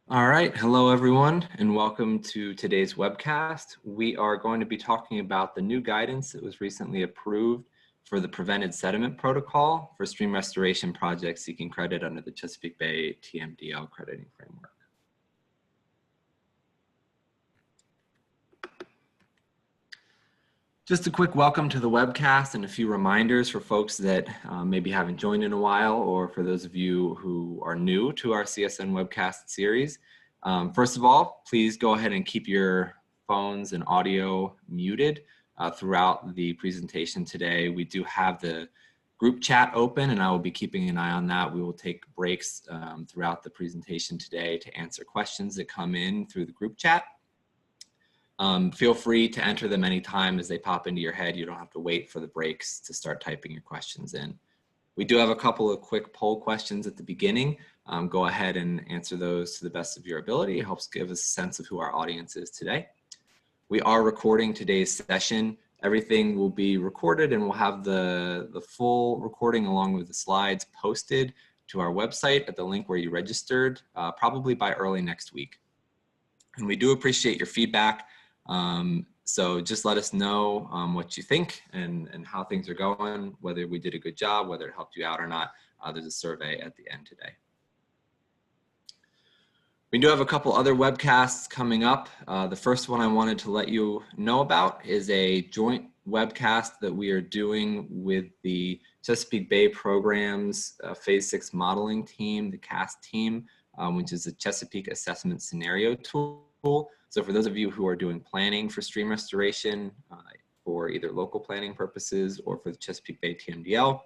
All right, hello everyone, and welcome to today's webcast. We are going to be talking about the new guidance that was recently approved for the prevented sediment protocol for stream restoration projects seeking credit under the Chesapeake Bay TMDL crediting framework. Just a quick welcome to the webcast and a few reminders for folks that maybe haven't joined in a while, or for those of you who are new to our CSN webcast series. First of all, please go ahead and keep your phones and audio muted throughout the presentation today. We do have the group chat open, and I will be keeping an eye on that. We will take breaks throughout the presentation today to answer questions that come in through the group chat. Feel free to enter them anytime as they pop into your head. You don't have to wait for the breaks to start typing your questions in. We do have a couple of quick poll questions at the beginning. Go ahead and answer those to the best of your ability. It helps give us a sense of who our audience is today. We are recording today's session. Everything will be recorded, and we'll have the full recording along with the slides posted to our website at the link where you registered, probably by early next week. And we do appreciate your feedback. So just let us know what you think and how things are going, whether we did a good job, whether it helped you out or not. There's a survey at the end today. We do have a couple other webcasts coming up. The first one I wanted to let you know about is a joint webcast that we are doing with the Chesapeake Bay Program's Phase 6 modeling team, the CAST team, which is the Chesapeake Assessment Scenario Tool. So for those of you who are doing planning for stream restoration for either local planning purposes or for the Chesapeake Bay TMDL,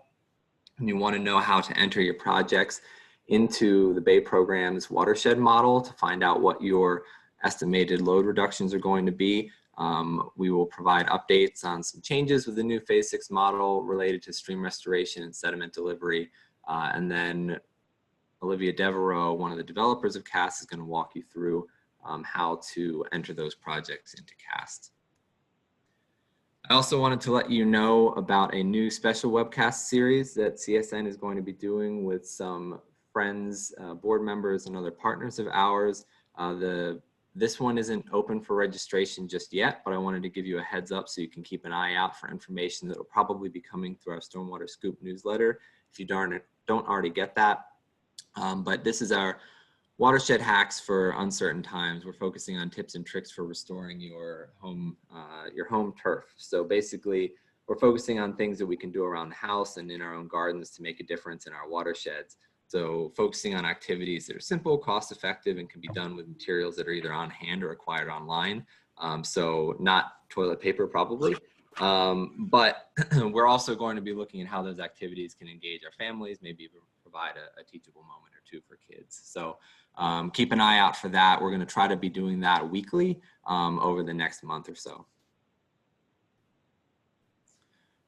and you want to know how to enter your projects into the Bay Program's watershed model to find out what your estimated load reductions are going to be, we will provide updates on some changes with the new Phase 6 model related to stream restoration and sediment delivery. And then Olivia Devereaux, one of the developers of CAST, is going to walk you through how to enter those projects into CAST. I also wanted to let you know about a new special webcast series that CSN is going to be doing with some friends, board members, and other partners of ours. This one isn't open for registration just yet, but I wanted to give you a heads up so you can keep an eye out for information that will probably be coming through our Stormwater Scoop newsletter if you don't already get that. But this is our Watershed Hacks for Uncertain Times. We're focusing on tips and tricks for restoring your home turf. So basically, we're focusing on things that we can do around the house and in our own gardens to make a difference in our watersheds. So focusing on activities that are simple, cost-effective, and can be done with materials that are either on hand or acquired online. So not toilet paper, probably. But we're also going to be looking at how those activities can engage our families, maybe even provide a teachable moment or two for kids. So keep an eye out for that. We're going to try to be doing that weekly over the next month or so.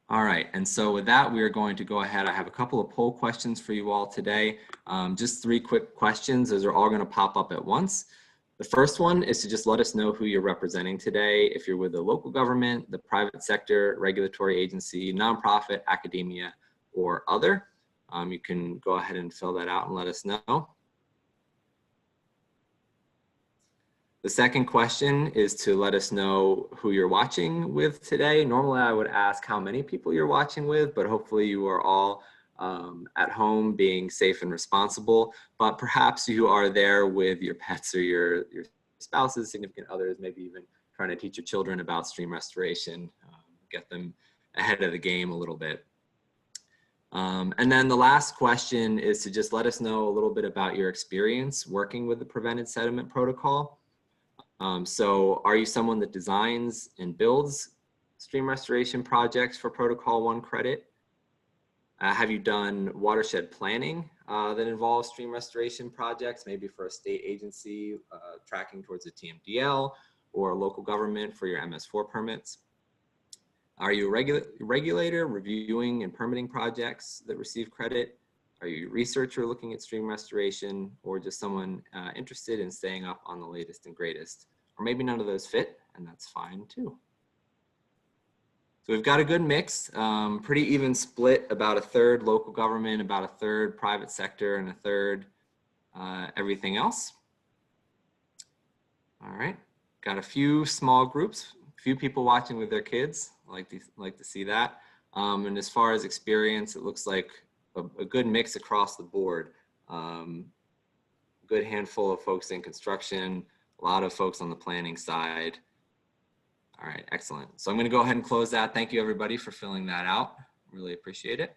All right, and so with that, we are going to go ahead. I have a couple of poll questions for you all today. Just 3 quick questions. Those are all going to pop up at once. The first one is to just let us know who you're representing today. If you're with the local government, the private sector, regulatory agency, nonprofit, academia, or other. You can go ahead and fill that out and let us know. The second question is to let us know who you're watching with today. Normally I would ask how many people you're watching with, but hopefully you are all at home being safe and responsible, but perhaps you are there with your pets or your spouses, significant others, maybe even trying to teach your children about stream restoration, get them ahead of the game a little bit. And then the last question is to just let us know a little bit about your experience working with the prevented sediment protocol. So are you someone that designs and builds stream restoration projects for Protocol 1 credit? Have you done watershed planning that involves stream restoration projects, maybe for a state agency tracking towards a TMDL, or a local government for your MS4 permits? Are you a regulator reviewing and permitting projects that receive credit? Are you a researcher looking at stream restoration, or just someone interested in staying up on the latest and greatest? Or maybe none of those fit, and that's fine too. So we've got a good mix, pretty even split, about a third local government, about a third private sector, and a third everything else. All right, got a few small groups, a few people watching with their kids. I like to see that. And as far as experience, it looks like a good mix across the board. Good handful of folks in construction, a lot of folks on the planning side. All right, excellent. So I'm going to go ahead and close that. Thank you, everybody, for filling that out. Really appreciate it.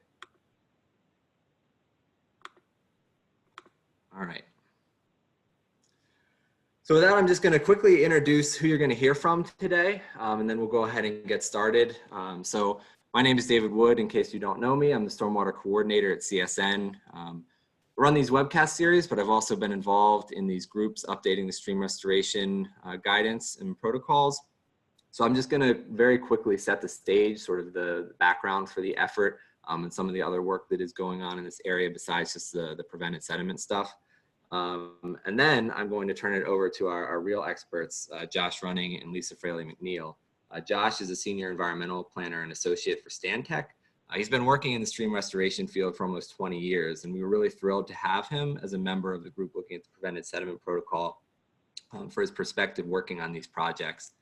All right. So with that, I'm just going to quickly introduce who you're going to hear from today, and then we'll go ahead and get started. So my name is David Wood. In case you don't know me, I'm the Stormwater Coordinator at CSN. I run these webcast series, but I've also been involved in these groups updating the stream restoration guidance and protocols. So I'm just going to very quickly set the stage, sort of the background for the effort and some of the other work that is going on in this area besides just the prevented sediment stuff. And then I'm going to turn it over to our real experts, Josh Running and Lisa Fraey-McNeal. Josh is a senior environmental planner and associate for Stantec. He's been working in the stream restoration field for almost 20 years, and we were really thrilled to have him as a member of the group looking at the prevented sediment protocol for his perspective working on these projects.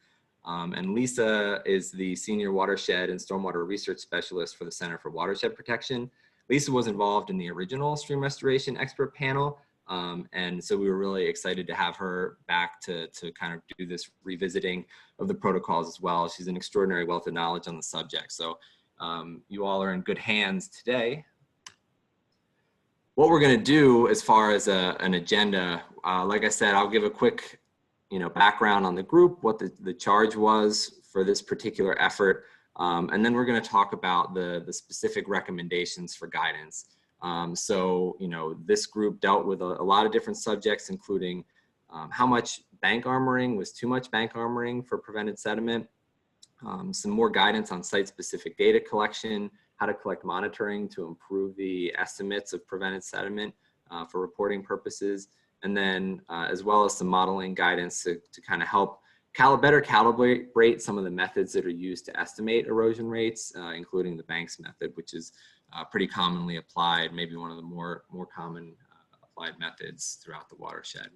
And Lisa is the senior watershed and stormwater research specialist for the Center for Watershed Protection. Lisa was involved in the original stream restoration expert panel. And so we were really excited to have her back to kind of do this revisiting of the protocols as well. She's an extraordinary wealth of knowledge on the subject. So you all are in good hands today. What we're going to do as far as an agenda, like I said, I'll give a quick background on the group, what the charge was for this particular effort. And then we're going to talk about the specific recommendations for guidance. So, this group dealt with a lot of different subjects, including how much bank armoring was too much bank armoring for prevented sediment, some more guidance on site-specific data collection, how to collect monitoring to improve the estimates of prevented sediment for reporting purposes, and then as well as some modeling guidance to kind of help better calibrate some of the methods that are used to estimate erosion rates, including the Banks method, which is pretty commonly applied, maybe one of the more common applied methods throughout the watershed.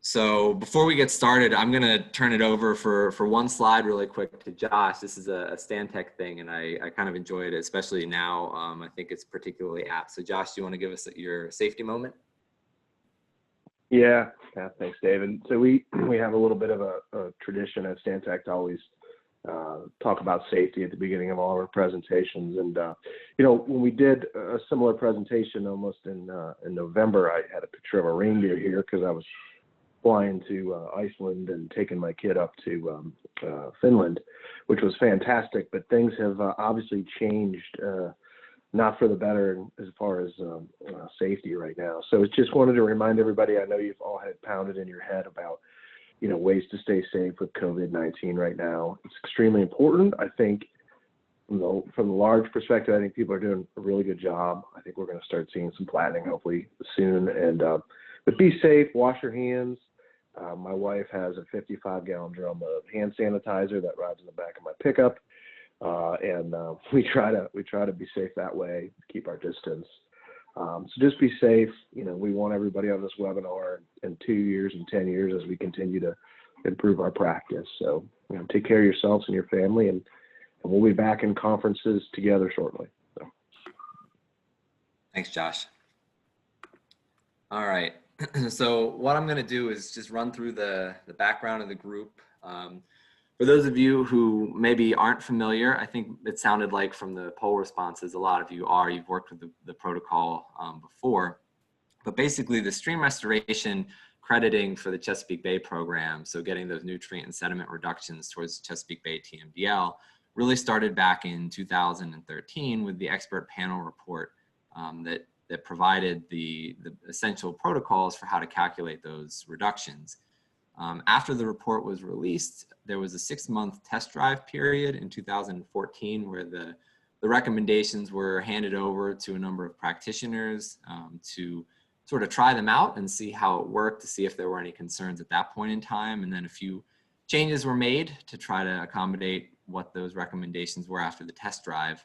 So before we get started, I'm going to turn it over for one slide really quick to Josh. This is a Stantec thing, and I kind of enjoyed it, especially now. I think it's particularly apt. So Josh, do you want to give us your safety moment? Yeah, thanks, David. So we have a little bit of a tradition at Stantec to always talk about safety at the beginning of all our presentations. And when we did a similar presentation almost in November, I had a picture of a reindeer here because I was flying to Iceland and taking my kid up to Finland, which was fantastic. But things have obviously changed, not for the better as far as safety right now. So I just wanted to remind everybody, I know you've all had pounded in your head about ways to stay safe with COVID-19 right now. It's extremely important. I think from the large perspective, I think people are doing a really good job. I think we're going to start seeing some flattening hopefully soon. And but be safe, wash your hands. My wife has a 55-gallon drum of hand sanitizer that rides in the back of my pickup. And we try to be safe that way, keep our distance. So just be safe. We want everybody on this webinar in 2 years and 10 years as we continue to improve our practice. So take care of yourselves and your family, and we'll be back in conferences together shortly. So. Thanks, Josh. All right. So what I'm going to do is just run through the background of the group. For those of you who maybe aren't familiar, I think it sounded like from the poll responses, a lot of you are. You've worked with the protocol before. But basically, the stream restoration crediting for the Chesapeake Bay program, so getting those nutrient and sediment reductions towards the Chesapeake Bay TMDL, really started back in 2013 with the expert panel report that provided the essential protocols for how to calculate those reductions. After the report was released, there was a 6-month test drive period in 2014 where the recommendations were handed over to a number of practitioners to sort of try them out and see how it worked, to see if there were any concerns at that point in time. And then a few changes were made to try to accommodate what those recommendations were after the test drive.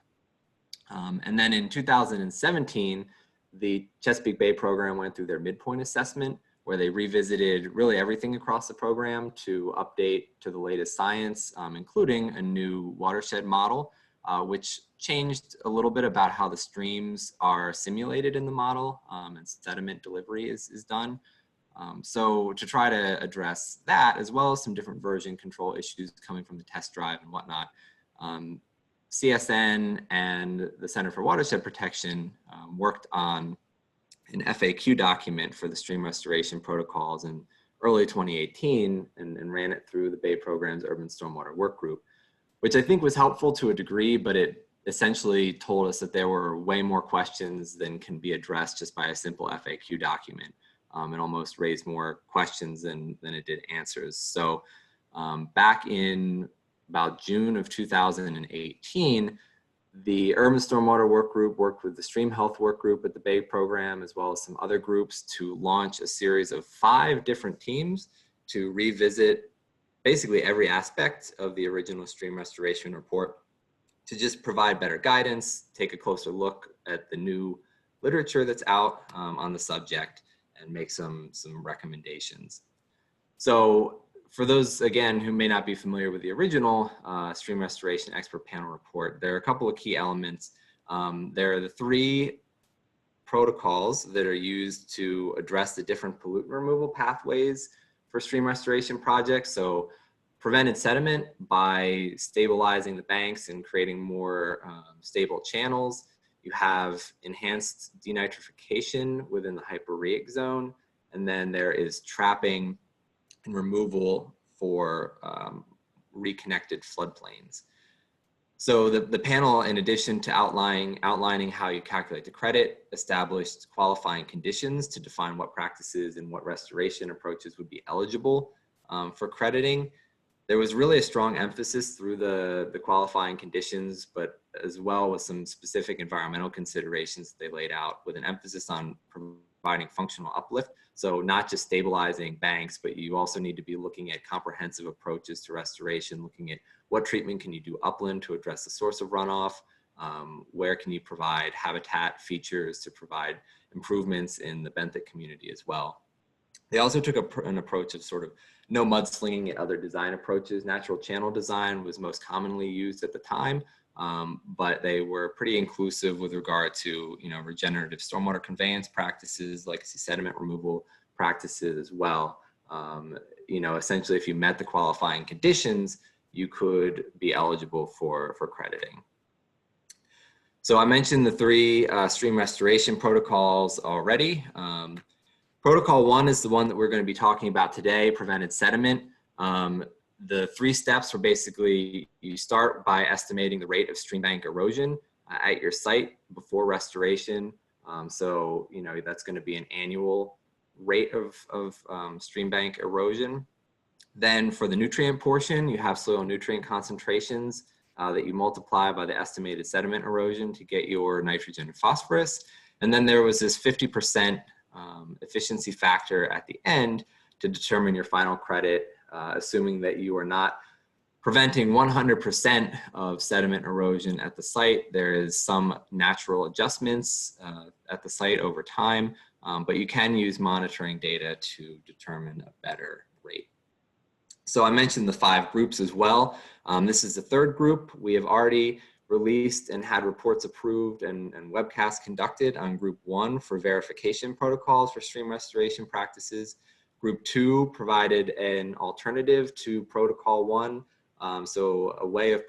And then in 2017, the Chesapeake Bay program went through their midpoint assessment, where they revisited really everything across the program to update to the latest science, including a new watershed model, which changed a little bit about how the streams are simulated in the model, and sediment delivery is done. So to try to address that, as well as some different version control issues coming from the test drive and whatnot, CSN and the Center for Watershed Protection worked on an FAQ document for the stream restoration protocols in early 2018 and ran it through the Bay Program's Urban Stormwater Workgroup, which I think was helpful to a degree, but it essentially told us that there were way more questions than can be addressed just by a simple FAQ document. It almost raised more questions than it did answers. So back in about June of 2018, the Urban Stormwater Workgroup worked with the Stream Health Workgroup at the Bay Program, as well as some other groups, to launch a series of 5 different teams to revisit basically every aspect of the original stream restoration report, to just provide better guidance, take a closer look at the new literature that's out on the subject, and make some recommendations. So for those, again, who may not be familiar with the original Stream Restoration Expert Panel report, there are a couple of key elements. There are the 3 protocols that are used to address the different pollutant removal pathways for stream restoration projects. So prevented sediment by stabilizing the banks and creating more stable channels. You have enhanced denitrification within the hyporheic zone. And then there is trapping and removal for reconnected floodplains. So the panel, in addition to outlining how you calculate the credit, established qualifying conditions to define what practices and what restoration approaches would be eligible for crediting. There was really a strong emphasis through the qualifying conditions, but as well with some specific environmental considerations they laid out, with an emphasis on providing functional uplift. So not just stabilizing banks, but you also need to be looking at comprehensive approaches to restoration, looking at what treatment can you do upland to address the source of runoff, where can you provide habitat features to provide improvements in the benthic community as well. They also took an approach of sort of no mudslinging and other design approaches. Natural channel design was most commonly used at the time, but they were pretty inclusive with regard to, regenerative stormwater conveyance practices, legacy sediment removal practices as well. Essentially, if you met the qualifying conditions, you could be eligible for crediting. So I mentioned the 3 stream restoration protocols already. Protocol 1 is the one that we're going to be talking about today, prevented sediment. The 3 steps were basically, you start by estimating the rate of stream bank erosion at your site before restoration. So, that's going to be an annual rate of stream bank erosion. Then for the nutrient portion, you have soil nutrient concentrations that you multiply by the estimated sediment erosion to get your nitrogen and phosphorus. And then there was this 50% efficiency factor at the end to determine your final credit, assuming that you are not preventing 100% of sediment erosion at the site. There is some natural adjustments at the site over time, but you can use monitoring data to determine a better rate. So I mentioned the 5 groups as well. This is the 3rd group. We have already released and had reports approved and webcasts conducted on Group 1 for verification protocols for stream restoration practices. Group 2 provided an alternative to Protocol 1, so a way of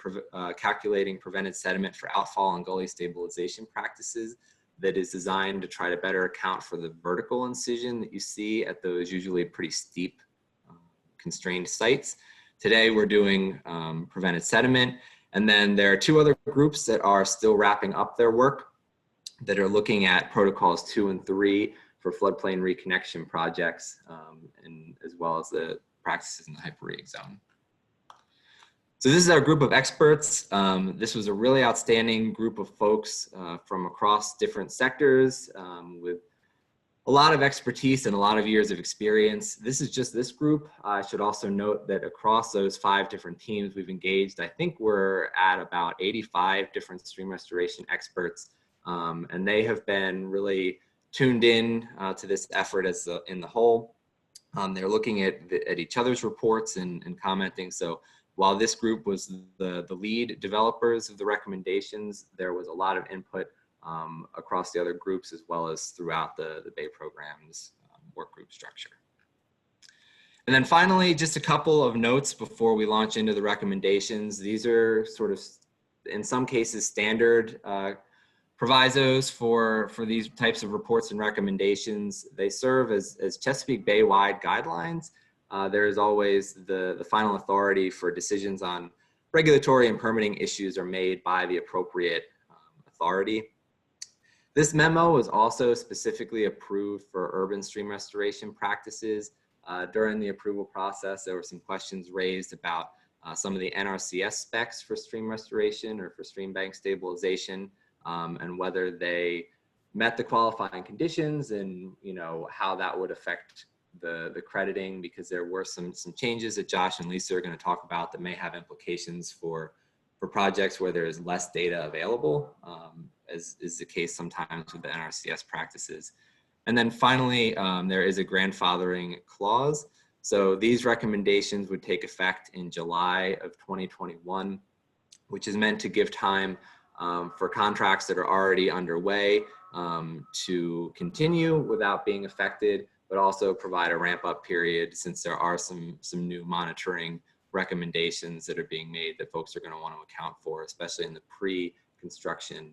calculating prevented sediment for outfall and gully stabilization practices that is designed to try to better account for the vertical incision that you see at those usually pretty steep constrained sites. Today we're doing prevented sediment. And then there are 2 other groups that are still wrapping up their work that are looking at protocols 2 and 3 for floodplain reconnection projects, and as well as the practices in the hyporheic zone. So this is our group of experts. This was a really outstanding group of folks from across different sectors with a lot of expertise and a lot of years of experience. This is just this group. I should also note that across those 5 different teams we've engaged, I think we're at about 85 different stream restoration experts, and they have been really tuned in to this effort in the whole. They're looking at each other's reports and commenting. So while this group was the lead developers of the recommendations, there was a lot of input across the other groups as well as throughout the Bay Program's work group structure. And then finally, just a couple of notes before we launch into the recommendations. These are sort of, in some cases, standard provisos for these types of reports and recommendations. They serve as Chesapeake Bay-wide guidelines. There is always the final authority for decisions on regulatory and permitting issues are made by the appropriate authority. This memo was also specifically approved for urban stream restoration practices. During the approval process, there were some questions raised about some of the NRCS specs for stream restoration or for stream bank stabilization, and whether they met the qualifying conditions and how that would affect the crediting, because there were some changes that Josh and Lisa are going to talk about that may have implications for projects where there is less data available, as is the case sometimes with the NRCS practices. And then finally, there is a grandfathering clause. So these recommendations would take effect in July of 2021, which is meant to give time for contracts that are already underway to continue without being affected, but also provide a ramp up period since there are some new monitoring recommendations that are being made that folks are going to want to account for, especially in the pre-construction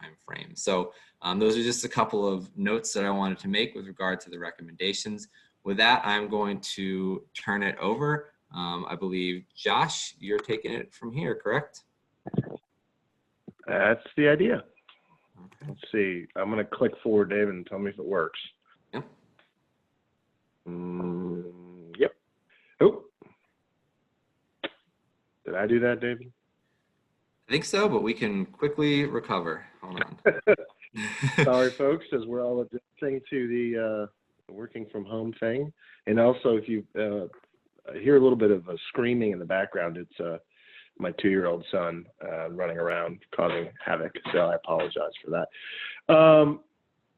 time frame. So those are just a couple of notes that I wanted to make with regard to the recommendations. With that, I'm going to turn it over. I believe, Josh, you're taking it from here, correct? That's the idea. Okay. Let's see. I'm going to click forward, David, and tell me if it works. Yep. Yep. Oh. Did I do that, David? I think so, but we can quickly recover. Hold on. Sorry, folks, as we're all adjusting to the working from home thing. And also, if you hear a little bit of screaming in the background, it's my 2-year-old son running around causing havoc. So I apologize for that.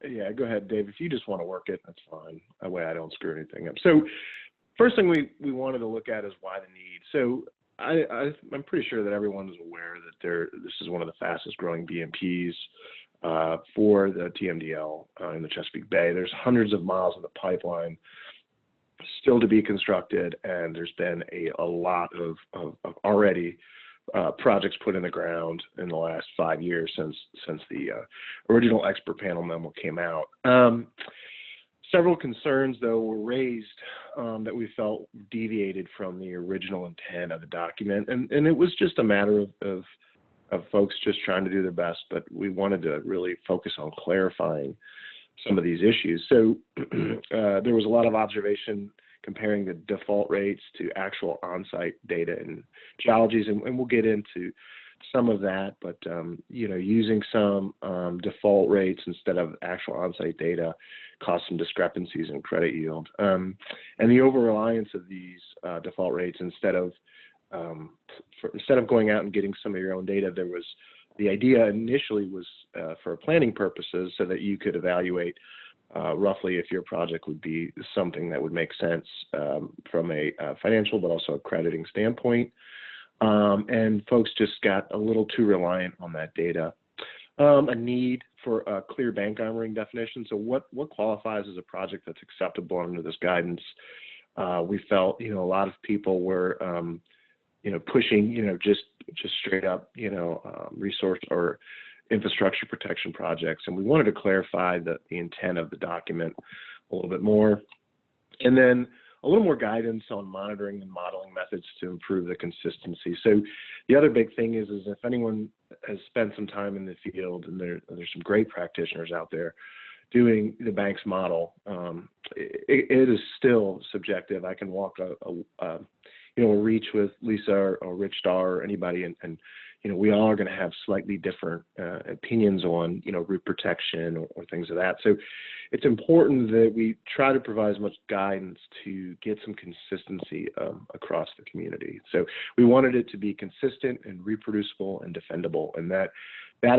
Yeah, go ahead, Dave. If you just want to work it, that's fine. That way I don't screw anything up. So first thing we wanted to look at is why the need. So I'm pretty sure that everyone is aware that this is one of the fastest growing BMPs for the TMDL in the Chesapeake Bay. There's hundreds of miles of the pipeline still to be constructed, and there's been a lot of already projects put in the ground in the last 5 years since the original expert panel memo came out. Several concerns, though, were raised that we felt deviated from the original intent of the document, and it was just a matter of folks just trying to do their best, but we wanted to really focus on clarifying some of these issues. So there was a lot of observation comparing the default rates to actual on-site data and geologies, and we'll get into some of that, but using some default rates instead of actual on-site data caused some discrepancies in credit yield. And the over-reliance of these default rates, instead of going out and getting some of your own data, the idea initially was for planning purposes so that you could evaluate roughly if your project would be something that would make sense from a financial but also a crediting standpoint. And folks just got a little too reliant on that data. A need for a clear bank armoring definition. So what qualifies as a project that's acceptable under this guidance? We felt, a lot of people were, pushing, just straight up, resource or infrastructure protection projects. And we wanted to clarify the intent of the document a little bit more. And then a little more guidance on monitoring and modeling methods to improve the consistency. So the other big thing is if anyone has spent some time in the field, and there's some great practitioners out there doing the bank's model, it is still subjective. I can walk a reach with Lisa or Rich Starr or anybody, and we all are going to have slightly different opinions on, root protection or things of that. So it's important that we try to provide as much guidance to get some consistency across the community. So we wanted it to be consistent and reproducible and defendable, and that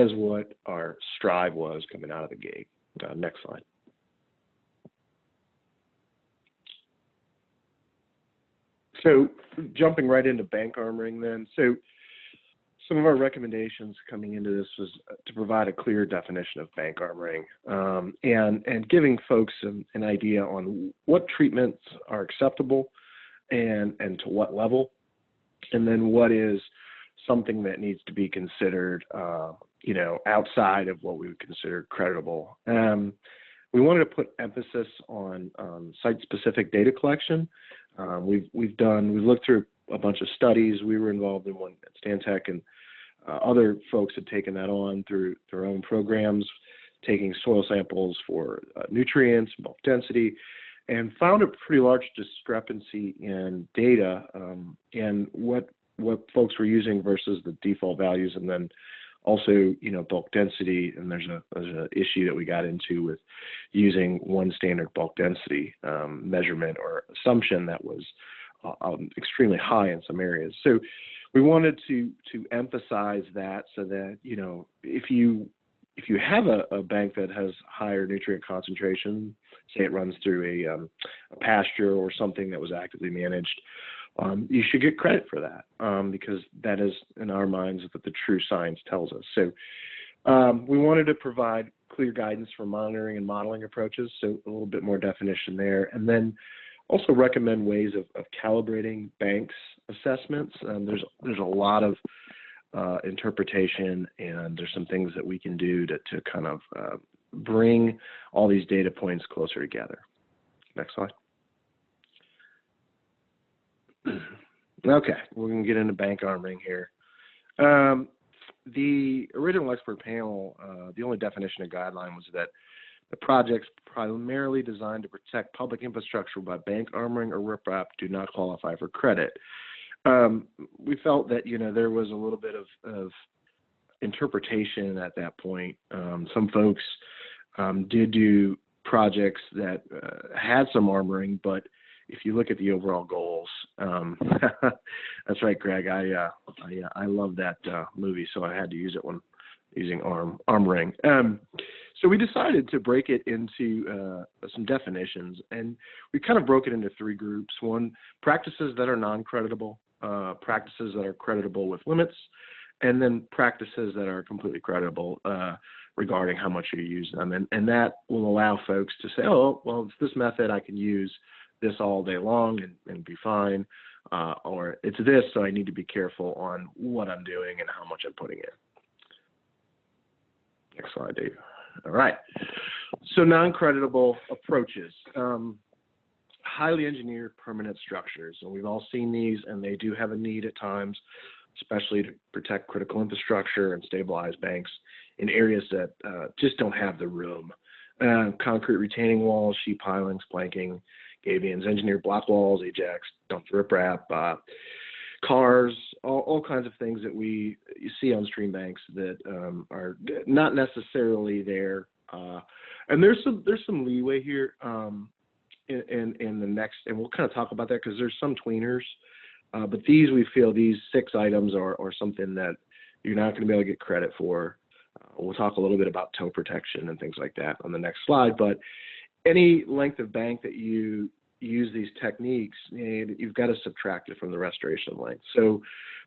is what our strive was coming out of the gate. Next slide. So jumping right into bank armoring then. So some of our recommendations coming into this was to provide a clear definition of bank armoring, and giving folks an idea on what treatments are acceptable and to what level, and then what is something that needs to be considered, outside of what we would consider creditable. We wanted to put emphasis on site-specific data collection. We've looked through a bunch of studies. We were involved in one at Stantec, and other folks had taken that on through their own programs, taking soil samples for nutrients, bulk density, and found a pretty large discrepancy in data and what folks were using versus the default values, and then also, bulk density. And there's an issue that we got into with using one standard bulk density measurement or assumption that was extremely high in some areas. So we wanted to emphasize that, so that, if you have a bank that has higher nutrient concentration, say it runs through a pasture or something that was actively managed, you should get credit for that, because that is, in our minds, what the true science tells us. So we wanted to provide clear guidance for monitoring and modeling approaches, so a little bit more definition there, and then also recommend ways of calibrating banks assessments. There's a lot of interpretation, and there's some things that we can do to kind of bring all these data points closer together. Next slide. Okay, we're going to get into bank armoring here. The original expert panel, the only definition of guideline was that the projects primarily designed to protect public infrastructure by bank armoring or riprap do not qualify for credit. We felt that, there was a little bit of interpretation at that point. Some folks did do projects that had some armoring, but if you look at the overall goals, that's right, Greg. I love that movie, so I had to use it when using armoring. So we decided to break it into some definitions, and we kind of broke it into three groups. One, practices that are non-creditable, practices that are creditable with limits, and then practices that are completely creditable regarding how much you use them. And that will allow folks to say, oh, well, it's this method, I can use this all day long and be fine, or it's this, so I need to be careful on what I'm doing and how much I'm putting in. Next slide, Dave. All right. So non-creditable approaches, highly engineered permanent structures, and we've all seen these, and they do have a need at times, especially to protect critical infrastructure and stabilize banks in areas that just don't have the room. Concrete retaining walls, sheet pilings, planking, gabions, engineered block walls, ajax, dumped riprap, cars, all kinds of things that you see on stream banks that are not necessarily there. And there's some leeway here in the next, and we'll kind of talk about that because there's some tweeners. But we feel these 6 items are something that you're not going to be able to get credit for. We'll talk a little bit about toe protection and things like that on the next slide. But any length of bank that you use these techniques, you've got to subtract it from the restoration length. So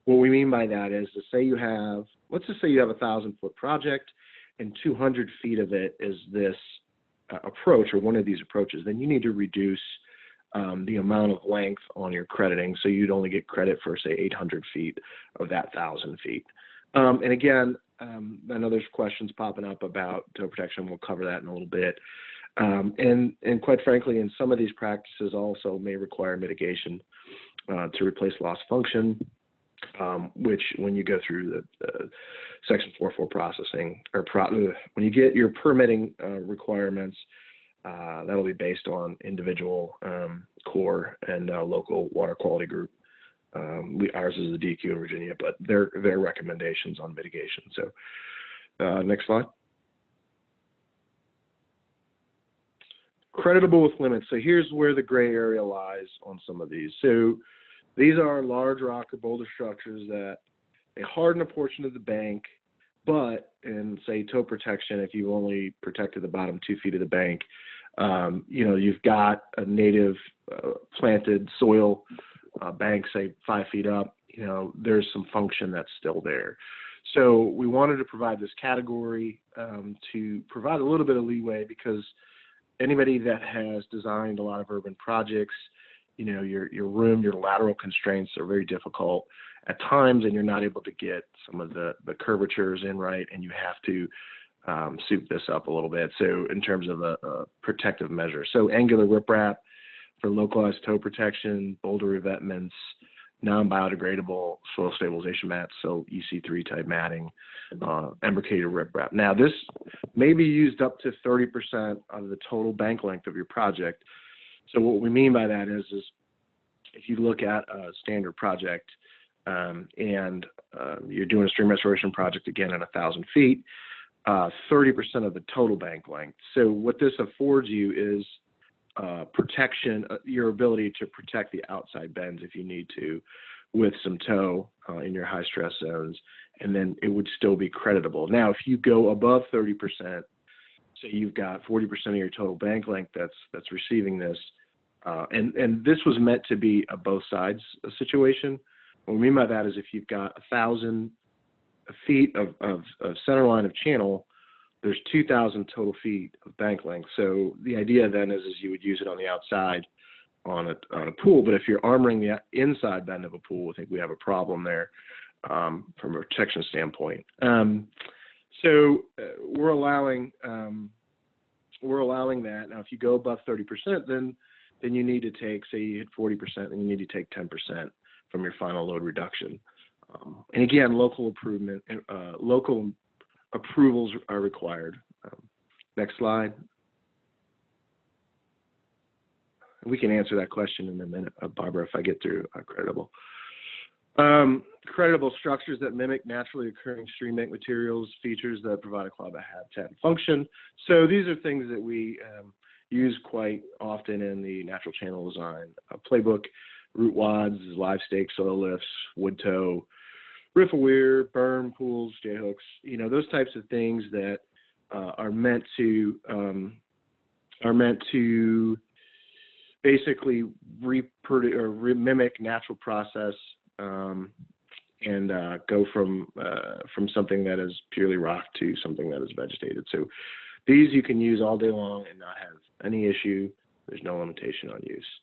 what we mean by that is, let's just say you have a 1,000-foot project and 200 feet of it is this approach or one of these approaches, then you need to reduce the amount of length on your crediting, so you'd only get credit for, say, 800 feet of that 1,000 feet. And again, I know there's questions popping up about toe protection. We'll cover that in a little bit. And quite frankly, in some of these practices also may require mitigation to replace lost function, which when you go through the Section 4.4 processing, or when you get your permitting requirements, that'll be based on individual Corps and local water quality group. Ours is the DQ in Virginia, but their recommendations on mitigation. So next slide. Creditable with limits. So here's where the gray area lies on some of these. So these are large rock or boulder structures that they harden a portion of the bank, but in, say, toe protection, if you only protected the bottom 2 feet of the bank, you've got a native planted soil bank, say 5 feet up, there's some function that's still there. So we wanted to provide this category to provide a little bit of leeway, because anybody that has designed a lot of urban projects, your lateral constraints are very difficult at times, and you're not able to get some of the curvatures in right, and you have to soup this up a little bit. So in terms of a protective measure, so angular riprap for localized toe protection, boulder revetments, non-biodegradable soil stabilization mats, so EC3 type matting, embrocated riprap. Now this may be used up to 30% of the total bank length of your project. So what we mean by that is if you look at a standard project and you're doing a stream restoration project again at 1,000 feet, 30% of the total bank length. So what this affords you is protection, your ability to protect the outside bends if you need to, with some toe in your high stress zones, and then it would still be creditable. Now, if you go above 30%, say you've got 40% of your total bank length that's receiving this, and this was meant to be a both sides situation. What we mean by that is if you've got 1,000 feet of center line of channel, there's 2,000 total feet of bank length. So the idea then is you would use it on the outside on a pool, but if you're armoring the inside bend of a pool, I think we have a problem there from a protection standpoint. So we're allowing that. Now, if you go above 30%, then you need to take, say you hit 40%, then you need to take 10% from your final load reduction. And again, local approvals are required. Next slide. We can answer that question in a minute, Barbara, if I get through creditable. Creditable structures that mimic naturally occurring stream bank materials, features that provide a quality habitat and function. So these are things that we use quite often in the natural channel design playbook: root wads, live stake, soil lifts, wood toe, riffle weir, berm, pools, J-hooks, those types of things that are meant to basically reproduce or mimic natural process and go from something that is purely rock to something that is vegetated. So these you can use all day long and not have any issue. There's no limitation on use.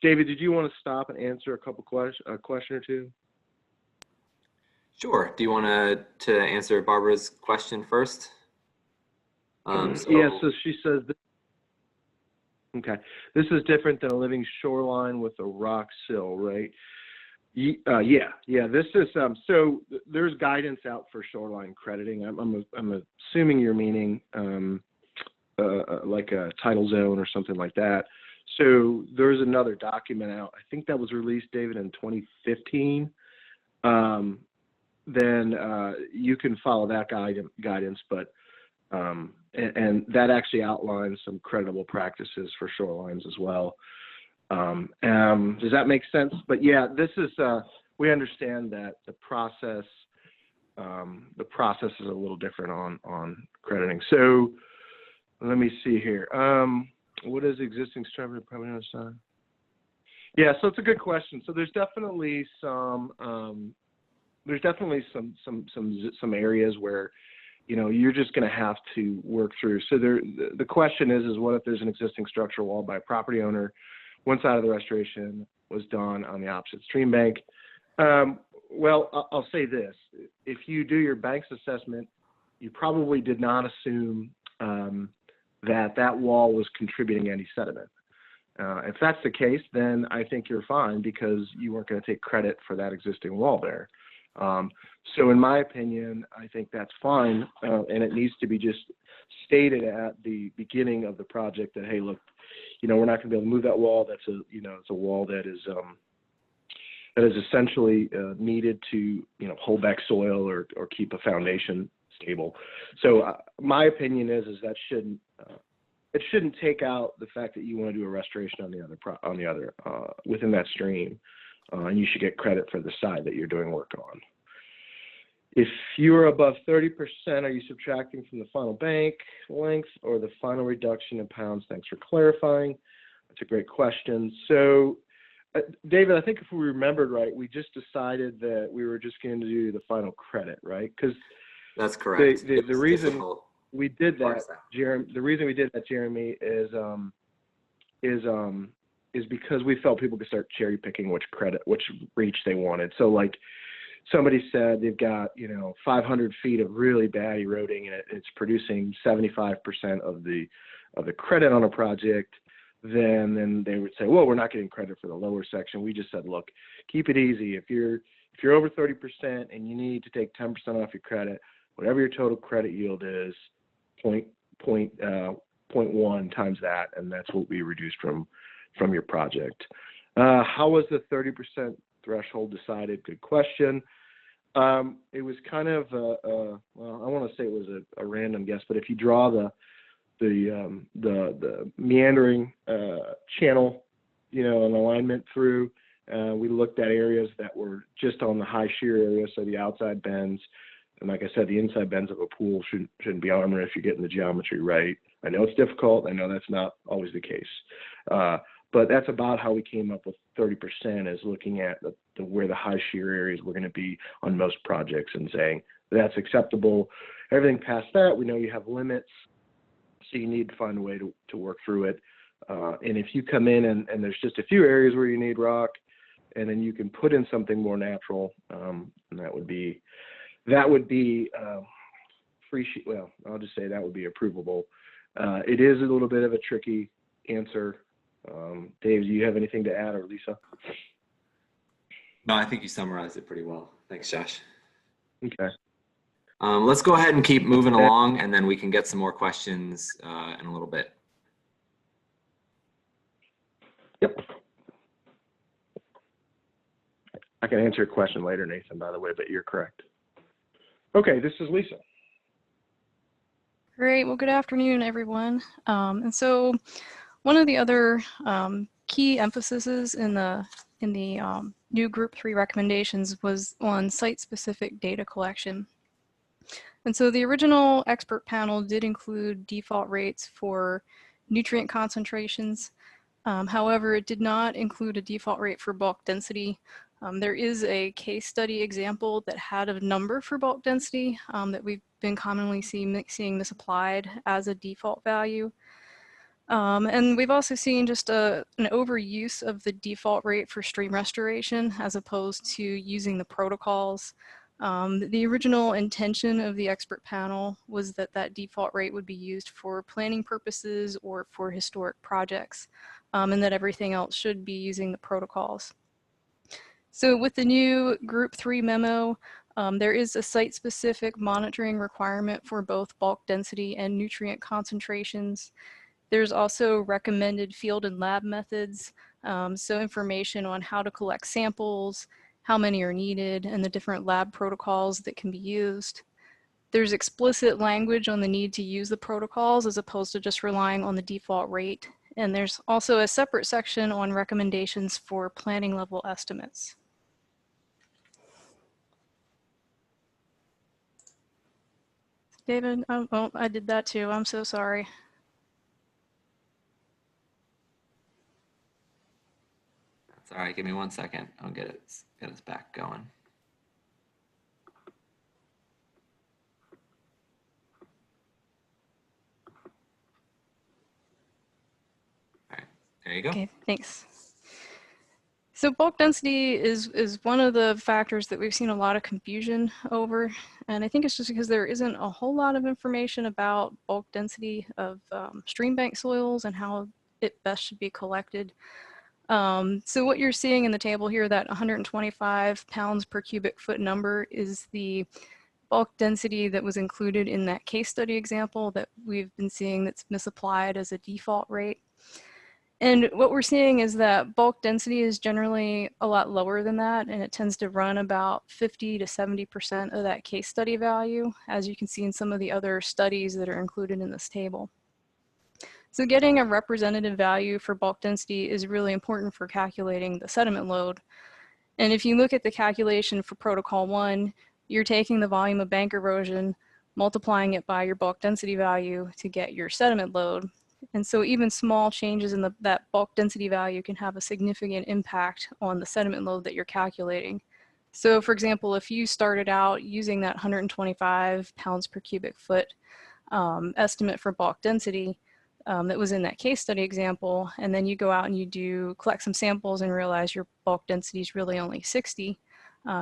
David, did you want to stop and answer a question or two? Sure. Do you want to answer Barbara's question first? Yeah, so she says, okay, this is different than a living shoreline with a rock sill, right? Yeah. This is so there's guidance out for shoreline crediting. I'm assuming you're meaning like a tidal zone or something like that. So there's another document out. I think that was released, David, in 2015. Then you can follow that guidance, but and that actually outlines some credible practices for shorelines as well. Does that make sense? But yeah, this is we understand that the process is a little different on crediting. So let me see here. What is existing structure probably on the side? Yeah, so it's a good question. So there's definitely some areas where you're just going to have to work through. So the question is what if there's an existing structure wall by a property owner? One side of the restoration was done on the opposite stream bank. Well, I'll say this: if you do your bank's assessment, you probably did not assume that wall was contributing any sediment. If that's the case, then I think you're fine because you weren't going to take credit for that existing wall there. So in my opinion, I think that's fine, and it needs to be just stated at the beginning of the project that, hey, look, we're not going to be able to move that wall. That's it's a wall that is essentially needed to hold back soil or keep a foundation stable. So my opinion is that it shouldn't take out the fact that you want to do a restoration on the other within that stream, and you should get credit for the side that you're doing work on. If you're above 30%, are you subtracting from the final bank length or the final reduction in pounds? Thanks for clarifying. That's a great question. So David, I think if we remembered right, we just decided that we were just going to do the final credit, right? Because that's correct. The reason difficult. we did that, Jeremy, the reason we did that, Jeremy, is because we felt people could start cherry picking which reach they wanted. So like somebody said they've got, 500 feet of really bad eroding and it's producing 75% of the credit on a project, then they would say, well, we're not getting credit for the lower section. We just said, look, keep it easy. If you're over 30% and you need to take 10% off your credit, whatever your total credit yield is, 0.1 times that, and that's what we reduced from your project. How was the 30% threshold decided? Good question. It was kind of well, I want to say it was a random guess, but if you draw the meandering channel, an alignment through, we looked at areas that were just on the high shear area, so the outside bends. And like I said, the inside bends of a pool shouldn't be armored if you're getting the geometry right. I know it's difficult. I know that's not always the case. But that's about how we came up with 30%, is looking at where the high shear areas were going to be on most projects and saying that's acceptable. Everything past that, we know you have limits, so you need to find a way to work through it. And if you come in and there's just a few areas where you need rock, and then you can put in something more natural, and that would be free sheet. Well, I'll just say that would be approvable. It is a little bit of a tricky answer. Dave, do you have anything to add, or Lisa? No, I think you summarized it pretty well. Thanks, Josh. Okay. Let's go ahead and keep moving along, and then we can get some more questions in a little bit. Yep. I can answer your question later, Nathan, by the way, but you're correct. Okay, this is Lisa. Great. Well, good afternoon, everyone. And so one of the other key emphases in the new Group 3 recommendations was on site-specific data collection. And so the original expert panel did include default rates for nutrient concentrations. However, it did not include a default rate for bulk density. There is a case study example that had a number for bulk density that we've been commonly seeing misapplied as a default value. And we've also seen just an overuse of the default rate for stream restoration as opposed to using the protocols. The original intention of the expert panel was that that default rate would be used for planning purposes or for historic projects, and that everything else should be using the protocols. So with the new Group 3 memo, there is a site-specific monitoring requirement for both bulk density and nutrient concentrations. There's also recommended field and lab methods, so information on how to collect samples, how many are needed, and the different lab protocols that can be used. There's explicit language on the need to use the protocols as opposed to just relying on the default rate. And there's also a separate section on recommendations for planning level estimates. David, oh, I did that too. I'm so sorry. That's all right. Give me 1 second. I'll get us back going. All right, there you go. Okay, thanks. So bulk density is one of the factors that we've seen a lot of confusion over. And I think it's just because there isn't a whole lot of information about bulk density of stream bank soils and how it best should be collected. So what you're seeing in the table here, that 125 pounds per cubic foot number, is the bulk density that was included in that case study example that we've been seeing that's misapplied as a default rate. And what we're seeing is that bulk density is generally a lot lower than that, and it tends to run about 50 to 70% of that case study value, as you can see in some of the other studies that are included in this table. So getting a representative value for bulk density is really important for calculating the sediment load. And if you look at the calculation for Protocol 1, you're taking the volume of bank erosion, multiplying it by your bulk density value to get your sediment load. And so even small changes in that bulk density value can have a significant impact on the sediment load that you're calculating. So for example, if you started out using that 125 pounds per cubic foot estimate for bulk density that was in that case study example, and then you go out and you collect some samples and realize your bulk density is really only 60,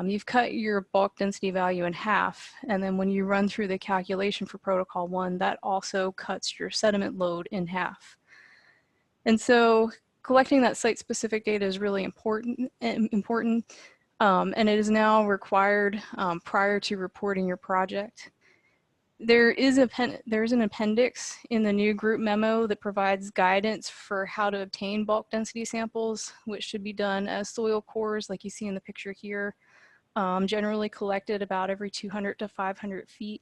you've cut your bulk density value in half. And then when you run through the calculation for protocol 1, that also cuts your sediment load in half. And so collecting that site-specific data is really important, and it is now required prior to reporting your project. There's an appendix in the new group memo that provides guidance for how to obtain bulk density samples, which should be done as soil cores, like you see in the picture here, generally collected about every 200 to 500 feet.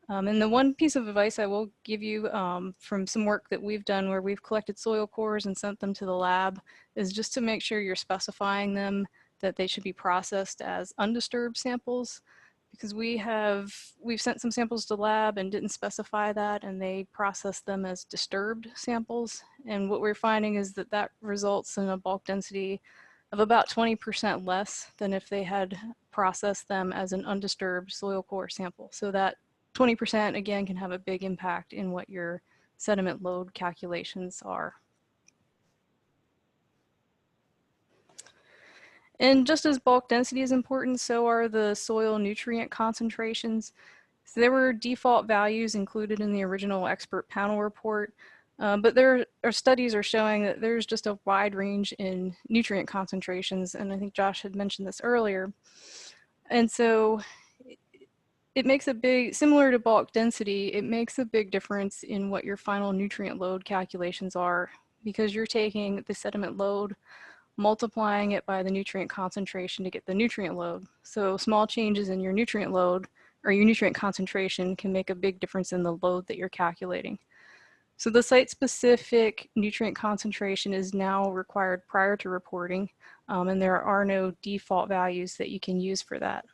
And the one piece of advice I will give you from some work that we've done where we've collected soil cores and sent them to the lab is just to make sure you're specifying them that they should be processed as undisturbed samples, because we've sent some samples to lab and didn't specify that, and they processed them as disturbed samples. And what we're finding is that that results in a bulk density of about 20% less than if they had processed them as an undisturbed soil core sample. So that 20% again can have a big impact in what your sediment load calculations are. And just as bulk density is important, so are the soil nutrient concentrations. So there were default values included in the original expert panel report, but there are studies are showing that there's just a wide range in nutrient concentrations, and I think Josh had mentioned this earlier. And so it makes a big, similar to bulk density, it makes a big difference in what your final nutrient load calculations are, because you're taking the sediment load, multiplying it by the nutrient concentration to get the nutrient load. So small changes in your nutrient load or your nutrient concentration can make a big difference in the load that you're calculating. So the site-specific nutrient concentration is now required prior to reporting, and there are no default values that you can use for that.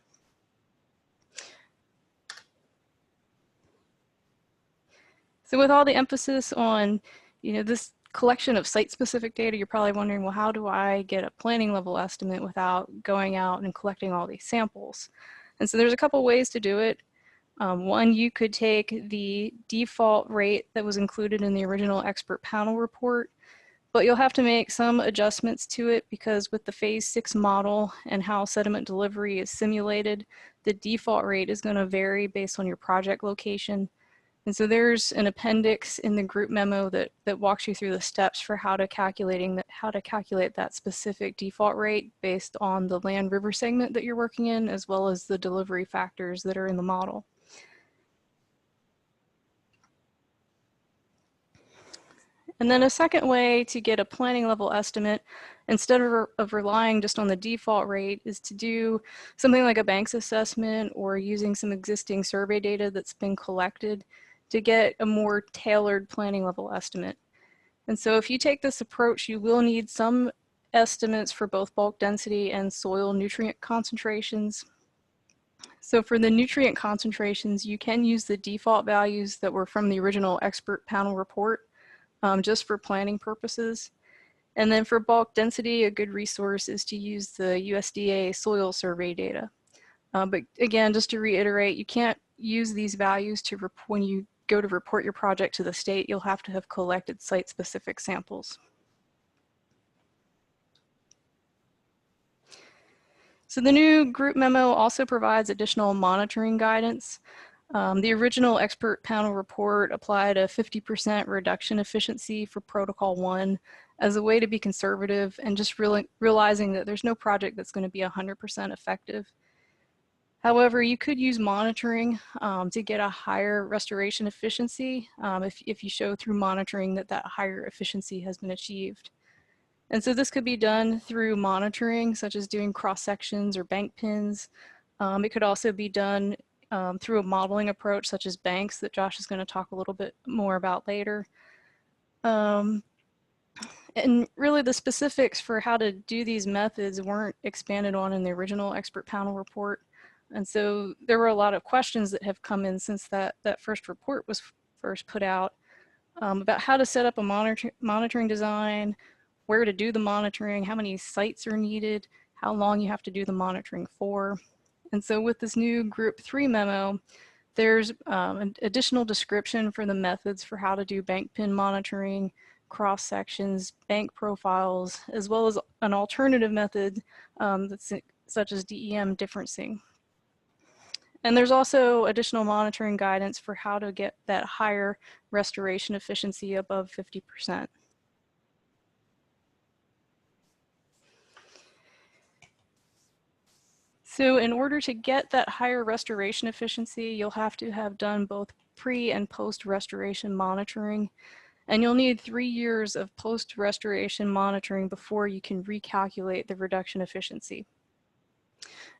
So with all the emphasis on, this collection of site-specific data, you're probably wondering, well, how do I get a planning level estimate without going out and collecting all these samples? And so there's a couple ways to do it. One, you could take the default rate that was included in the original expert panel report, but you'll have to make some adjustments to it because with the phase 6 model and how sediment delivery is simulated, the default rate is going to vary based on your project location. And so there's an appendix in the group memo that walks you through the steps for how to calculate that specific default rate based on the land river segment that you're working in, as well as the delivery factors that are in the model. And then a second way to get a planning level estimate, instead of relying just on the default rate, is to do something like a banks assessment or using some existing survey data that's been collected to get a more tailored planning level estimate. And so if you take this approach, you will need some estimates for both bulk density and soil nutrient concentrations. So for the nutrient concentrations, you can use the default values that were from the original expert panel report, just for planning purposes. And then for bulk density, a good resource is to use the USDA soil survey data. But again, just to reiterate, you can't use these values when you go to report your project to the state. You'll have to have collected site-specific samples. So the new group memo also provides additional monitoring guidance. The original expert panel report applied a 50% reduction efficiency for protocol 1 as a way to be conservative and just realizing that there's no project that's going to be 100% effective. However, you could use monitoring to get a higher restoration efficiency if you show through monitoring that higher efficiency has been achieved. And so this could be done through monitoring, such as doing cross sections or bank pins. It could also be done through a modeling approach, such as banks, that Josh is going to talk a little bit more about later. And really the specifics for how to do these methods weren't expanded on in the original expert panel report. And so there were a lot of questions that have come in since that first report was first put out. about how to set up a monitoring design, where to do the monitoring, how many sites are needed, how long you have to do the monitoring for. And so with this new Group 3 memo, there's an additional description for the methods for how to do bank pin monitoring, cross sections, bank profiles, as well as an alternative method such as DEM differencing. And there's also additional monitoring guidance for how to get that higher restoration efficiency above 50%. So in order to get that higher restoration efficiency, you'll have to have done both pre and post restoration monitoring. And you'll need 3 years of post restoration monitoring before you can recalculate the reduction efficiency.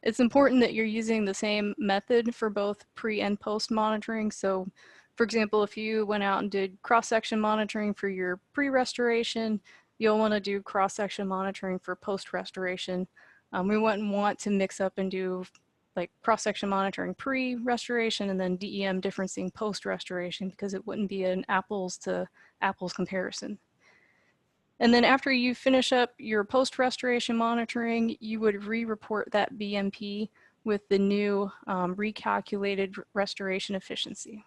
It's important that you're using the same method for both pre and post monitoring. So for example, if you went out and did cross-section monitoring for your pre-restoration, you'll want to do cross-section monitoring for post-restoration. We wouldn't want to mix up and do like cross-section monitoring pre-restoration and then DEM differencing post-restoration, because it wouldn't be an apples to apples comparison. And then after you finish up your post-restoration monitoring, you would re-report that BMP with the new recalculated restoration efficiency.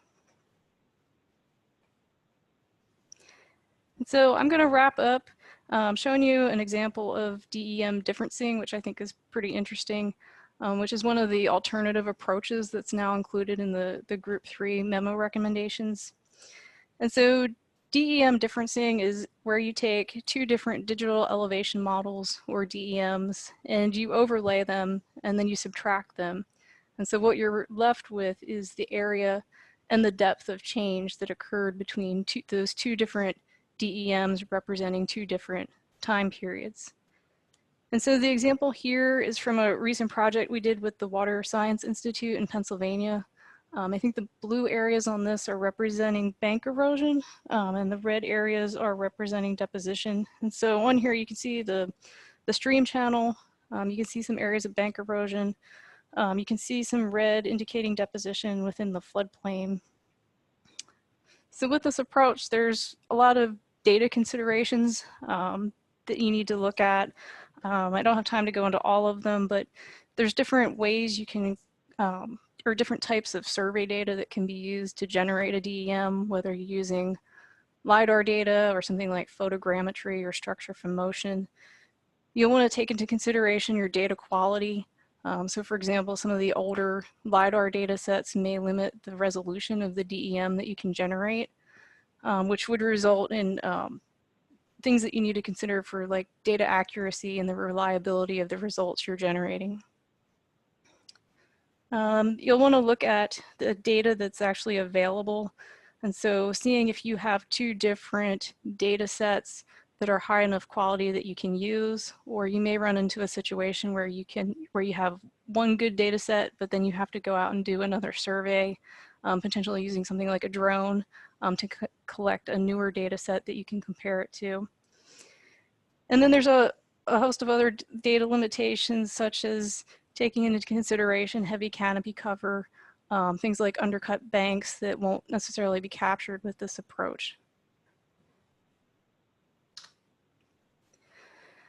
And so I'm going to wrap up showing you an example of DEM differencing, which I think is pretty interesting, which is one of the alternative approaches that's now included in the Group 3 memo recommendations. And so DEM differencing is where you take 2 different digital elevation models, or DEMs, and you overlay them and then you subtract them. And so what you're left with is the area and the depth of change that occurred between those 2 different DEMs representing 2 different time periods. And so the example here is from a recent project we did with the Water Science Institute in Pennsylvania. I think the blue areas on this are representing bank erosion, and the red areas are representing deposition. And so on here you can see the stream channel, you can see some areas of bank erosion, you can see some red indicating deposition within the floodplain. So with this approach, there's a lot of data considerations that you need to look at. I don't have time to go into all of them, but there's different ways you can or different types of survey data that can be used to generate a DEM, whether you're using LiDAR data or something like photogrammetry or structure from motion. You'll want to take into consideration your data quality. So for example, some of the older LiDAR data sets may limit the resolution of the DEM that you can generate, which would result in things that you need to consider for like data accuracy and the reliability of the results you're generating. You'll want to look at the data that's actually available. And so seeing if you have 2 different data sets that are high enough quality that you can use, or you may run into a situation where you have one good data set, but then you have to go out and do another survey, potentially using something like a drone to collect a newer data set that you can compare it to. And then there's a host of other data limitations, such as taking into consideration heavy canopy cover, things like undercut banks that won't necessarily be captured with this approach.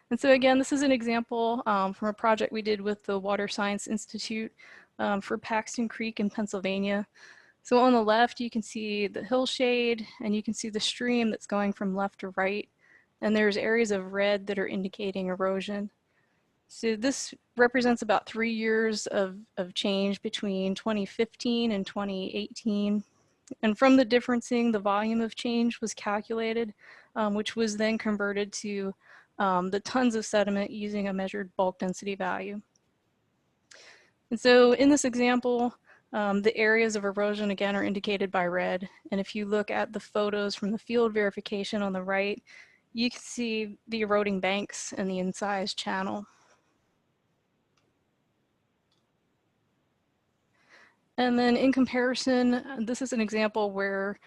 And so again, this is an example from a project we did with the Water Science Institute for Paxton Creek in Pennsylvania. So on the left, you can see the hillshade, and you can see the stream that's going from left to right. And there's areas of red that are indicating erosion. So this represents about 3 years of change between 2015 and 2018. And from the differencing, the volume of change was calculated, which was then converted to the tons of sediment using a measured bulk density value. And so in this example, the areas of erosion again are indicated by red. And if you look at the photos from the field verification on the right, you can see the eroding banks and the incised channel. And then in comparison, this is an example where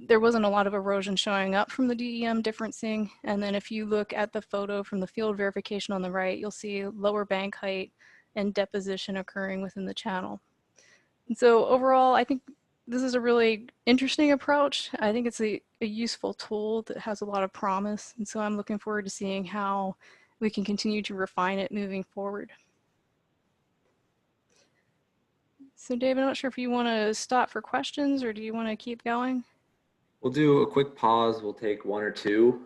there wasn't a lot of erosion showing up from the DEM differencing. And then if you look at the photo from the field verification on the right, you'll see lower bank height and deposition occurring within the channel. And so overall, I think this is a really interesting approach. I think it's a useful tool that has a lot of promise. And so I'm looking forward to seeing how we can continue to refine it moving forward. So Dave, I'm not sure if you want to stop for questions or do you want to keep going? We'll do a quick pause. We'll take one or two,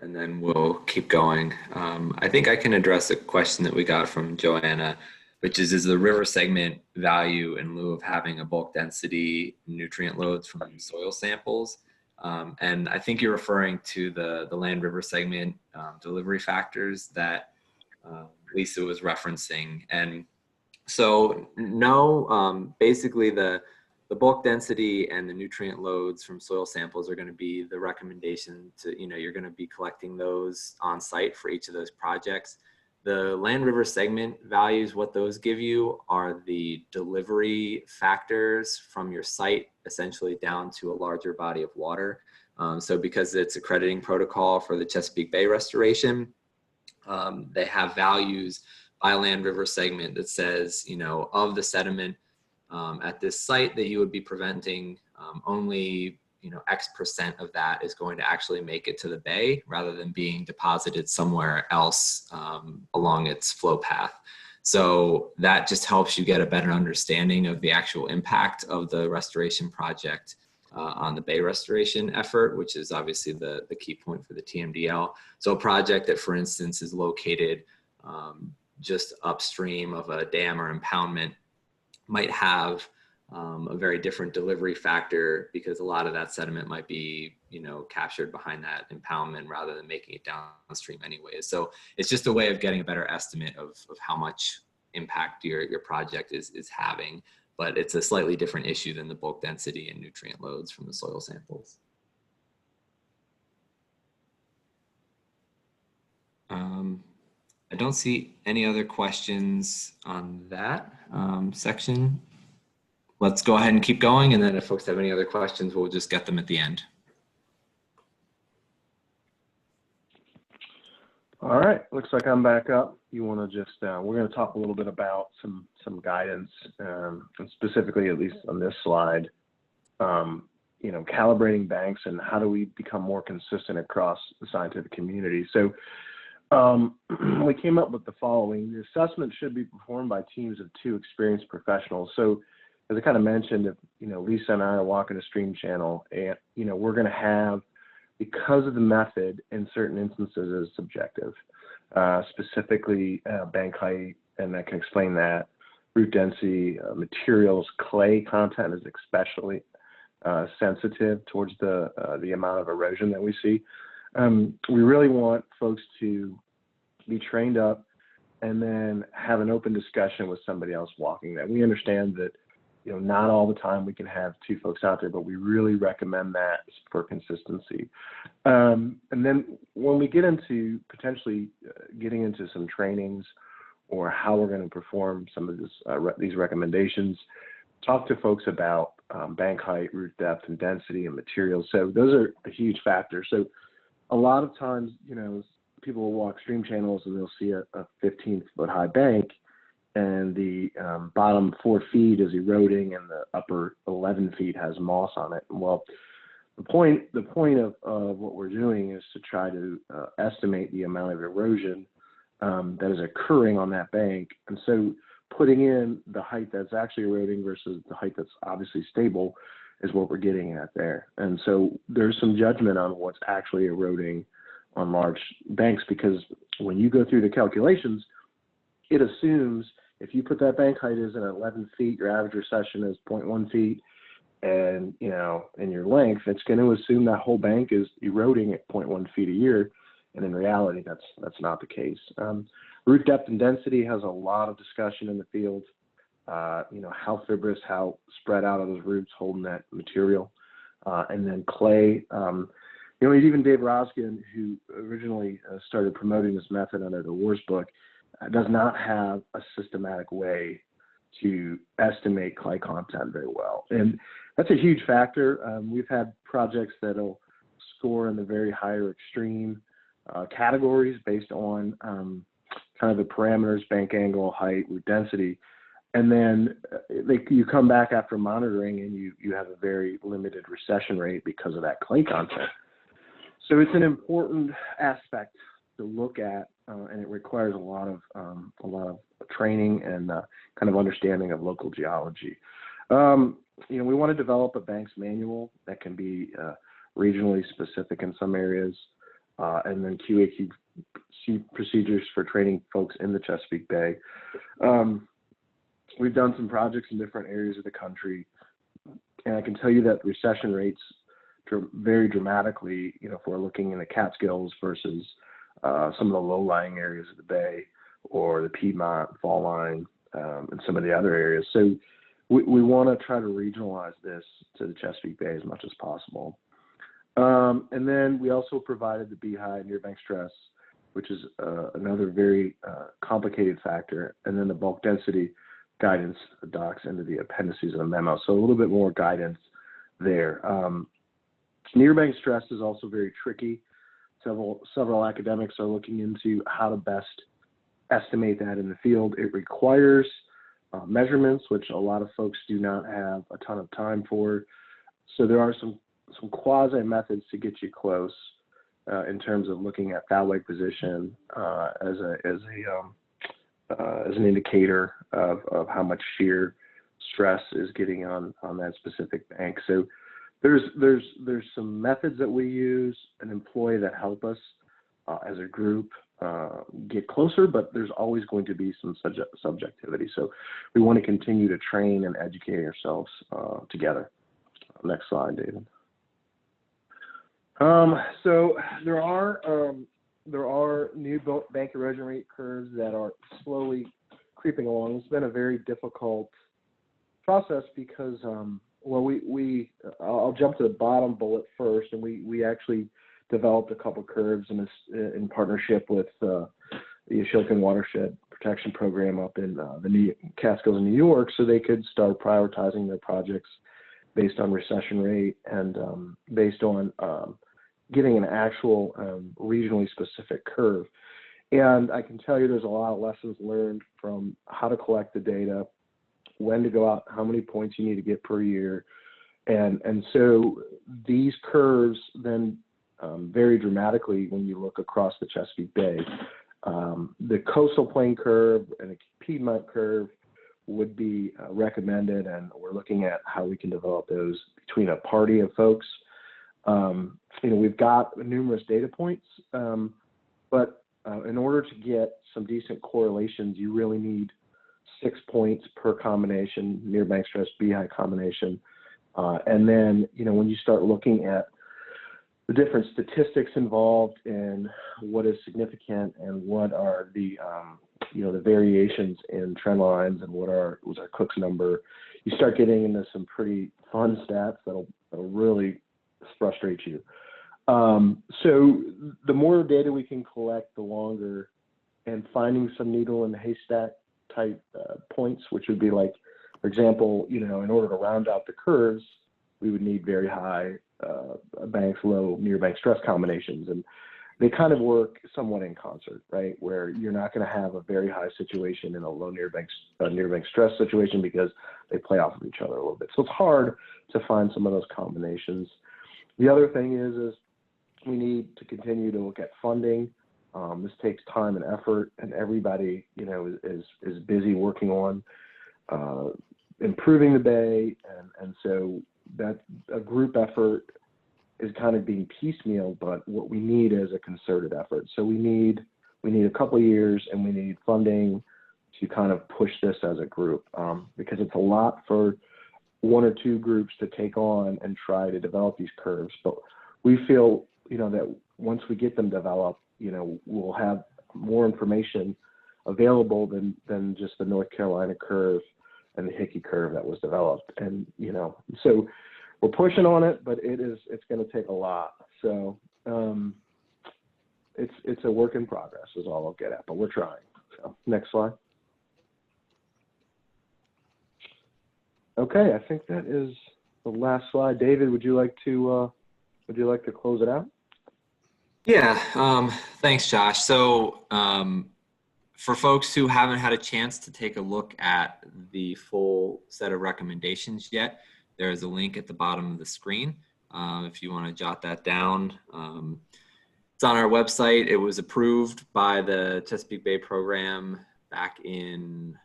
and then we'll keep going. I think I can address a question that we got from Joanna, which is the river segment value in lieu of having a bulk density nutrient loads from soil samples? And I think you're referring to the land river segment delivery factors that Lisa was referencing. And so no, basically the bulk density and the nutrient loads from soil samples are going to be the recommendation to, you're going to be collecting those on site for each of those projects. The land river segment values, what those give you are the delivery factors from your site essentially down to a larger body of water. So because it's accrediting protocol for the Chesapeake Bay restoration, they have values by land river segment that says, of the sediment at this site that you would be preventing, only X percent of that is going to actually make it to the bay rather than being deposited somewhere else along its flow path. So that just helps you get a better understanding of the actual impact of the restoration project on the bay restoration effort, which is obviously the key point for the TMDL. So a project that, for instance, is located just upstream of a dam or impoundment might have a very different delivery factor because a lot of that sediment might be, captured behind that impoundment rather than making it downstream anyways. So it's just a way of getting a better estimate of how much impact your project is having, but it's a slightly different issue than the bulk density and nutrient loads from the soil samples. I don't see any other questions on that section. Let's go ahead and keep going, and then if folks have any other questions, we'll just get them at the end. All right, looks like I'm back up. You want to just, we're going to talk a little bit about some guidance, and specifically, at least on this slide, calibrating banks and how do we become more consistent across the scientific community. So we came up with the following. The assessment should be performed by teams of 2 experienced professionals. So as I kind of mentioned, if, Lisa and I are walking a stream channel and, we're going to have, because of the method in certain instances is subjective, specifically bank height, and I can explain that, root density, materials, clay content is especially sensitive towards the amount of erosion that we see. We really want folks to be trained up and then have an open discussion with somebody else walking that. We understand that, not all the time we can have 2 folks out there, but we really recommend that for consistency. And then when we get into potentially getting into some trainings or how we're going to perform some of these recommendations, talk to folks about bank height, root depth, and density and materials. So those are a huge factor. So a lot of times, people will walk stream channels and they'll see a 15-foot high bank, and the bottom 4 feet is eroding and the upper 11 feet has moss on it. Well, the point of what we're doing is to try to estimate the amount of erosion that is occurring on that bank. And so putting in the height that's actually eroding versus the height that's obviously stable is what we're getting at there. And so there's some judgment on what's actually eroding on large banks, because when you go through the calculations, it assumes if you put that bank height is at 11 feet, your average recession is 0.1 feet, and in your length, it's going to assume that whole bank is eroding at 0.1 feet a year, and in reality, that's not the case. Root depth and density has a lot of discussion in the field. How fibrous, how spread out are those roots holding that material, and then clay. Even Dave Roskin, who originally started promoting this method under the Wars book, does not have a systematic way to estimate clay content very well. And that's a huge factor. We've had projects that'll score in the very higher extreme categories based on kind of the parameters, bank angle, height, root density. And then you come back after monitoring and you have a very limited recession rate because of that clay content. So it's an important aspect to look at, and it requires a lot of training and kind of understanding of local geology. You know, we want to develop a banks manual that can be regionally specific in some areas, and then QA/QC procedures for training folks in the Chesapeake Bay. We've done some projects in different areas of the country, and I can tell you that recession rates vary dramatically, you know, if we're looking in the Catskills versus some of the low-lying areas of the Bay or the Piedmont, Fall Line, and some of the other areas. So we want to try to regionalize this to the Chesapeake Bay as much as possible. And then we also provided the B-high near bank stress, which is another very complicated factor, and then the bulk density guidance docs into the appendices of the memo. So a little bit more guidance there. Near bank stress is also very tricky. Several academics are looking into how to best estimate that in the field. It requires measurements, which a lot of folks do not have a ton of time for. So there are some quasi methods to get you close in terms of looking at foul weight position as an indicator of how much shear stress is getting on that specific bank. So there's some methods that we use and employ that help us as a group get closer, but there's always going to be some subjectivity. So we want to continue to train and educate ourselves together. Next slide, David. So there are new bank erosion rate curves that are slowly creeping along. It's been a very difficult process because, well, I'll jump to the bottom bullet first, and we actually developed a couple curves in partnership with the Ashokan Watershed Protection Program up in the Catskills in New York, so they could start prioritizing their projects based on recession rate and based on getting an actual regionally specific curve. And I can tell you there's a lot of lessons learned from how to collect the data, when to go out, how many points you need to get per year. And so these curves then vary dramatically when you look across the Chesapeake Bay. The coastal plain curve and the Piedmont curve would be recommended, and we're looking at how we can develop those between a party of folks. You know, we've got numerous data points, but in order to get some decent correlations, you really need 6 points per combination, near bank stress, B-high combination. And then, you know, when you start looking at the different statistics involved in what is significant and what are the, you know, the variations in trend lines and was our Cook's number, you start getting into some pretty fun stats that'll really frustrate you. So the more data we can collect, the longer, and finding some needle in the haystack type points, which would be like, for example, you know, in order to round out the curves, we would need very high banks, low near bank stress combinations. And they kind of work somewhat in concert, right? Where you're not going to have a very high situation in a low near bank stress situation because they play off of each other a little bit. So it's hard to find some of those combinations. The other thing is we need to continue to look at funding. This takes time and effort, and everybody, you know, is busy working on improving the bay, and so that a group effort is kind of being piecemeal, but what we need is a concerted effort. So we need a couple of years, and we need funding to kind of push this as a group, because it's a lot for one or two groups to take on and try to develop these curves. But we feel, you know, that once we get them developed, you know, we'll have more information available than just the North Carolina curve and the Hickey curve that was developed. And, you know, so we're pushing on it, but it's going to take a lot. So it's a work in progress is all I'll get at, but we're trying. So next slide. Okay, I think that is the last slide. David, would you like to close it out? Yeah, thanks, Josh. So for folks who haven't had a chance to take a look at the full set of recommendations yet, there is a link at the bottom of the screen. If you want to jot that down, it's on our website. It was approved by the Chesapeake Bay Program back in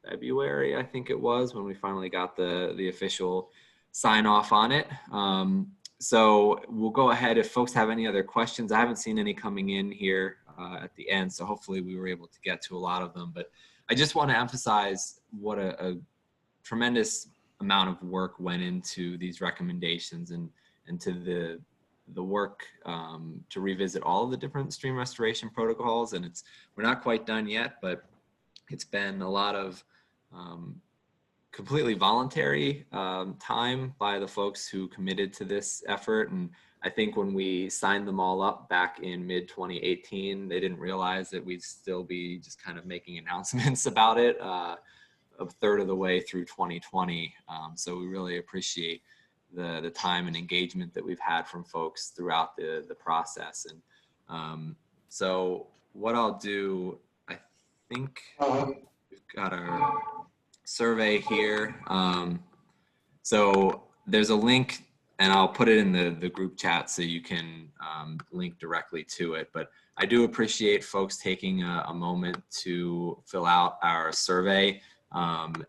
February, I think it was, when we finally got the official sign off on it. So we'll go ahead. If folks have any other questions, I haven't seen any coming in here at the end, so hopefully we were able to get to a lot of them. But I just want to emphasize what a tremendous amount of work went into these recommendations and to the work to revisit all of the different stream restoration protocols. And we're not quite done yet, but it's been a lot of completely voluntary time by the folks who committed to this effort. And I think when we signed them all up back in mid-2018, they didn't realize that we'd still be just kind of making announcements about it a third of the way through 2020. So we really appreciate the time and engagement that we've had from folks throughout the process. And so what I'll do, I think we've got our survey here. So there's a link, and I'll put it in the group chat so you can link directly to it. But I do appreciate folks taking a moment to fill out our survey.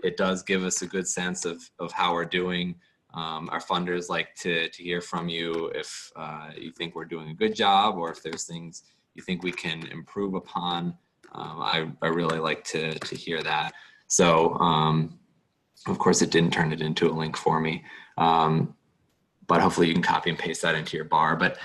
It does give us a good sense of how we're doing. Our funders like to hear from you if you think we're doing a good job, or if there's things you think we can improve upon. I really like to hear that. So, of course, it didn't turn it into a link for me, but hopefully you can copy and paste that into your bar. But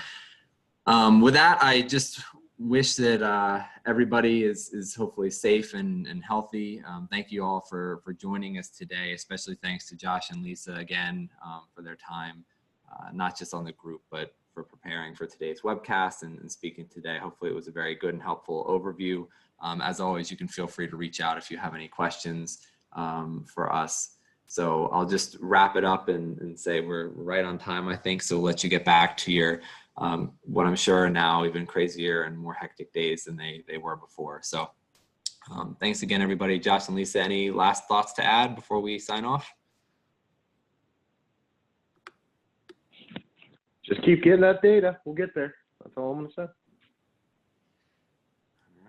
with that, I just wish that everybody is hopefully safe and healthy. Thank you all for joining us today, especially thanks to Josh and Lisa again for their time, not just on the group, but for preparing for today's webcast and speaking today. Hopefully it was a very good and helpful overview. As always, you can feel free to reach out if you have any questions for us. So I'll just wrap it up and say we're right on time, I think. So we'll let you get back to your what I'm sure are now even crazier and more hectic days than they were before. So thanks again, everybody. Josh and Lisa, any last thoughts to add before we sign off? Just keep getting that data. We'll get there. That's all I'm going to say. All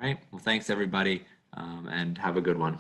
right. Well, thanks, everybody, and have a good one.